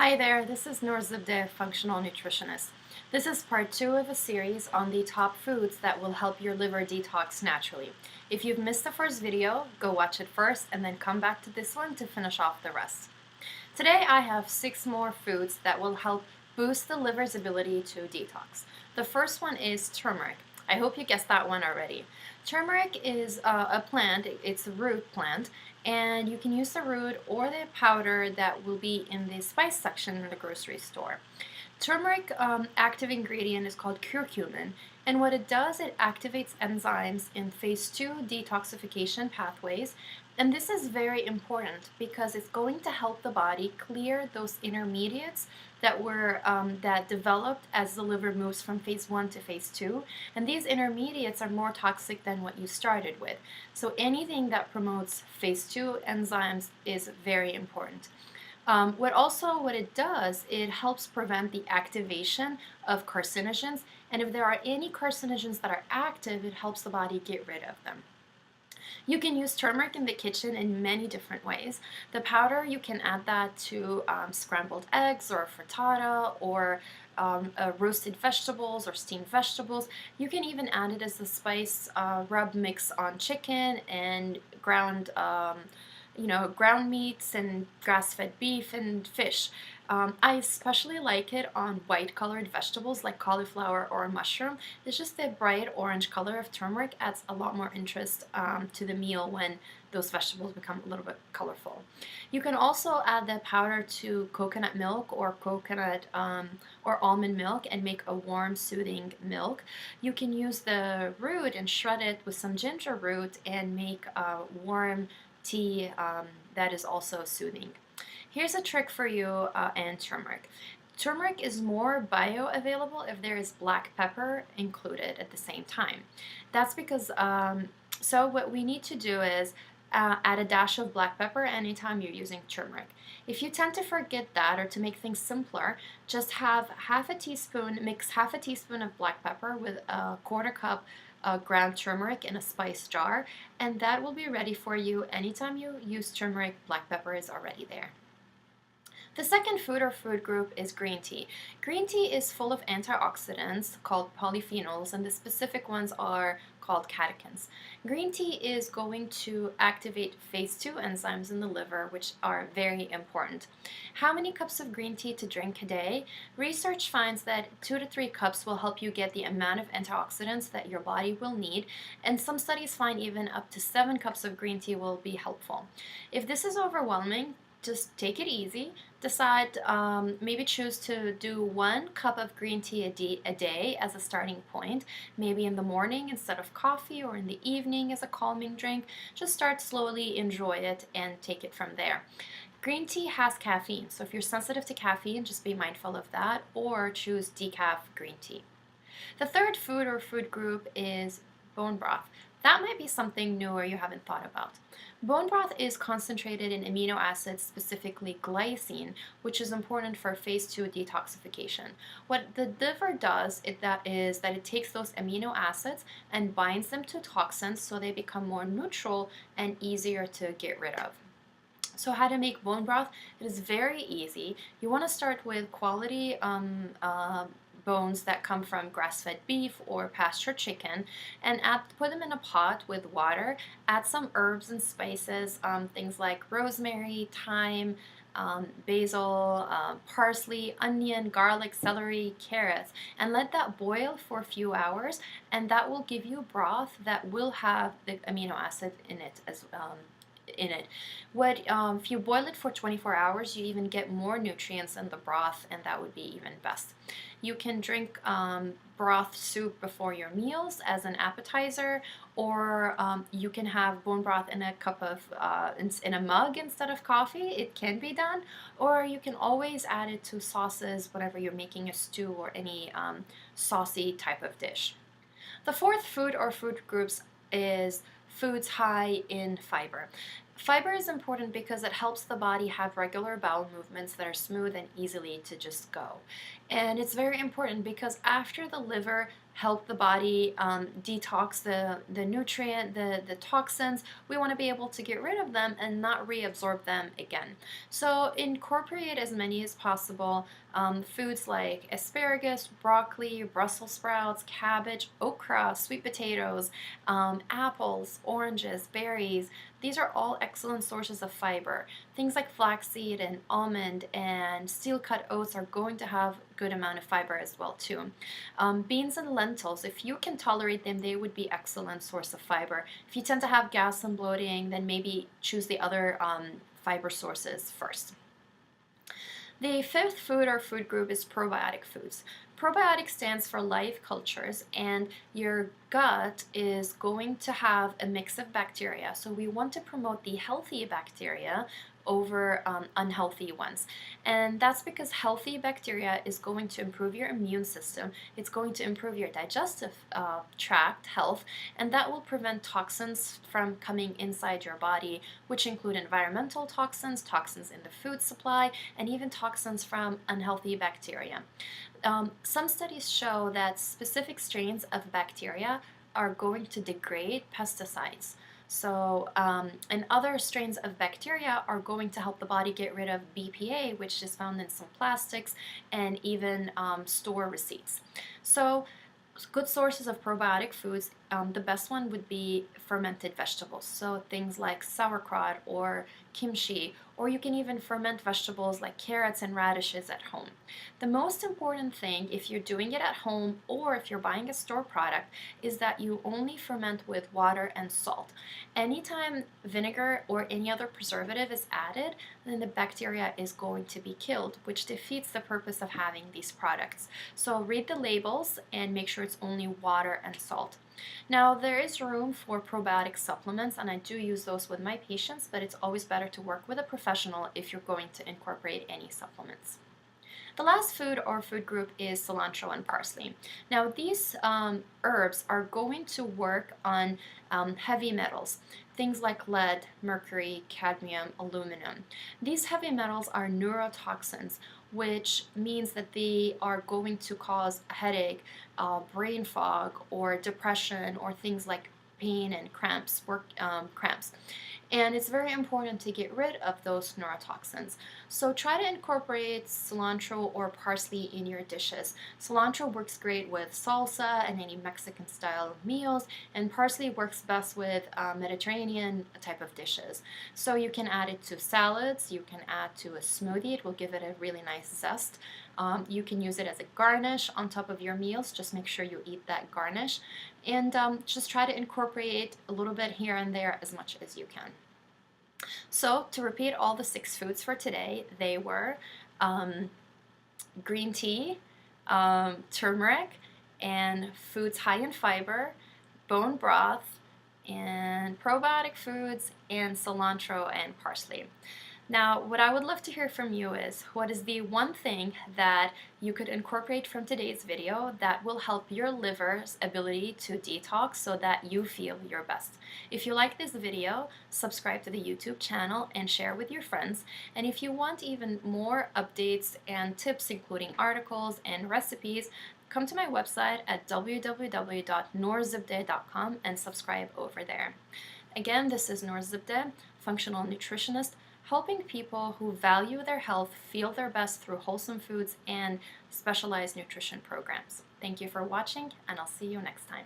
Hi there, this is Noor Zibde, Functional Nutritionist. This is part 2 of a series on the top foods that will help your liver detox naturally. If you've missed the first video, go watch it first and then come back to this one to finish off the rest. Today I have 6 more foods that will help boost the liver's ability to detox. The first one is turmeric. I hope you guessed that one already. Turmeric is a plant, it's a root plant, and you can use the root or the powder that will be in the spice section in the grocery store. Turmeric active ingredient is called curcumin, and what it does, it activates enzymes in phase 2 detoxification pathways, and this is very important because it's going to help the body clear those intermediates that developed as the liver moves from phase 1 to phase 2, and these intermediates are more toxic than what you started with. So anything that promotes phase 2 enzymes is very important. What it does, it helps prevent the activation of carcinogens, and if there are any carcinogens that are active, it helps the body get rid of them. You can use turmeric in the kitchen in many different ways. The powder, you can add that to scrambled eggs or frittata or roasted vegetables or steamed vegetables. You can even add it as a spice rub mix on chicken and ground meats and grass-fed beef and fish. I especially like it on white-colored vegetables like cauliflower or mushroom. It's just the bright orange color of turmeric adds a lot more interest to the meal when those vegetables become a little bit colorful. You can also add the powder to coconut milk or or almond milk and make a warm, soothing milk. You can use the root and shred it with some ginger root and make a warm tea that is also soothing. Here's a trick for you and turmeric. Turmeric is more bioavailable if there is black pepper included at the same time. That's because, so what we need to do is add a dash of black pepper anytime you're using turmeric. If you tend to forget that, or to make things simpler, just have mix half a teaspoon of black pepper with a quarter cup ground turmeric in a spice jar, and that will be ready for you anytime you use turmeric. Black pepper is already there. The second food or food group is green tea. Green tea is full of antioxidants called polyphenols, and the specific ones are called catechins. Green tea is going to activate phase 2 enzymes in the liver, which are very important. How many cups of green tea to drink a day? Research finds that 2 to 3 cups will help you get the amount of antioxidants that your body will need, and some studies find even up to 7 cups of green tea will be helpful. If this is overwhelming, just take it easy. Decide, maybe choose to do 1 cup of green tea a day as a starting point, maybe in the morning instead of coffee, or in the evening as a calming drink. Just start slowly, enjoy it, and take it from there. Green tea has caffeine, so if you're sensitive to caffeine, just be mindful of that, or choose decaf green tea. The third food or food group is bone broth. That might be something new or you haven't thought about. Bone broth is concentrated in amino acids, specifically glycine, which is important for phase 2 detoxification. What the liver does is that it takes those amino acids and binds them to toxins so they become more neutral and easier to get rid of. So how to make bone broth? It is very easy. You want to start with quality bones that come from grass-fed beef or pasture chicken, and put them in a pot with water. Add some herbs and spices, things like rosemary, thyme, basil, parsley, onion, garlic, celery, carrots, and let that boil for a few hours, and that will give you broth that will have the amino acid in it as if you boil it for 24 hours, you even get more nutrients in the broth, and that would be even best. You can drink broth soup before your meals as an appetizer, or you can have bone broth in a cup of in a mug instead of coffee. It can be done, or you can always add it to sauces whenever you're making a stew or any saucy type of dish. The fourth food or food groups is foods high in fiber. Fiber is important because it helps the body have regular bowel movements that are smooth and easily to just go. And it's very important because after the liver help the body detox the nutrient, the toxins. We want to be able to get rid of them and not reabsorb them again. So incorporate as many as possible. Foods like asparagus, broccoli, Brussels sprouts, cabbage, okra, sweet potatoes, apples, oranges, berries. These are all excellent sources of fiber. Things like flaxseed and almond and steel-cut oats are going to have a good amount of fiber as well too. Beans and lentils, if you can tolerate them, they would be excellent source of fiber. If you tend to have gas and bloating, then maybe choose the other fiber sources first. The fifth food or food group is probiotic foods. Probiotic stands for live cultures, and your gut is going to have a mix of bacteria. So we want to promote the healthy bacteria over unhealthy ones. And that's because healthy bacteria is going to improve your immune system, it's going to improve your digestive tract health, and that will prevent toxins from coming inside your body, which include environmental toxins, toxins in the food supply, and even toxins from unhealthy bacteria. Some studies show that specific strains of bacteria are going to degrade pesticides. So, and other strains of bacteria are going to help the body get rid of BPA, which is found in some plastics, and even store receipts. So, good sources of probiotic foods, the best one would be fermented vegetables. So things like sauerkraut or kimchi, or you can even ferment vegetables like carrots and radishes at home. The most important thing, if you're doing it at home or if you're buying a store product, is that you only ferment with water and salt. Anytime vinegar or any other preservative is added, then the bacteria is going to be killed, which defeats the purpose of having these products. So read the labels and make sure it's only water and salt. Now, there is room for probiotic supplements, and I do use those with my patients, but it's always better to work with a professional if you're going to incorporate any supplements. The last food or food group is cilantro and parsley. Now, these herbs are going to work on heavy metals, things like lead, mercury, cadmium, aluminum. These heavy metals are neurotoxins, which means that they are going to cause a headache, brain fog, or depression, or things like pain and cramps, cramps. And it's very important to get rid of those neurotoxins. So try to incorporate cilantro or parsley in your dishes. Cilantro works great with salsa and any Mexican style meals, and parsley works best with Mediterranean type of dishes. So you can add it to salads, you can add to a smoothie, it will give it a really nice zest. You can use it as a garnish on top of your meals. Just make sure you eat that garnish, and just try to incorporate a little bit here and there as much as you can. So to repeat all the 6 foods for today, they were green tea, turmeric, and foods high in fiber, bone broth, and probiotic foods, and cilantro and parsley. Now, what I would love to hear from you is, what is the one thing that you could incorporate from today's video that will help your liver's ability to detox so that you feel your best? If you like this video, subscribe to the YouTube channel and share with your friends. And if you want even more updates and tips, including articles and recipes, come to my website at www.noorzibdeh.com and subscribe over there. Again, this is Noor Zibdeh, functional nutritionist, helping people who value their health feel their best through wholesome foods and specialized nutrition programs. Thank you for watching, and I'll see you next time.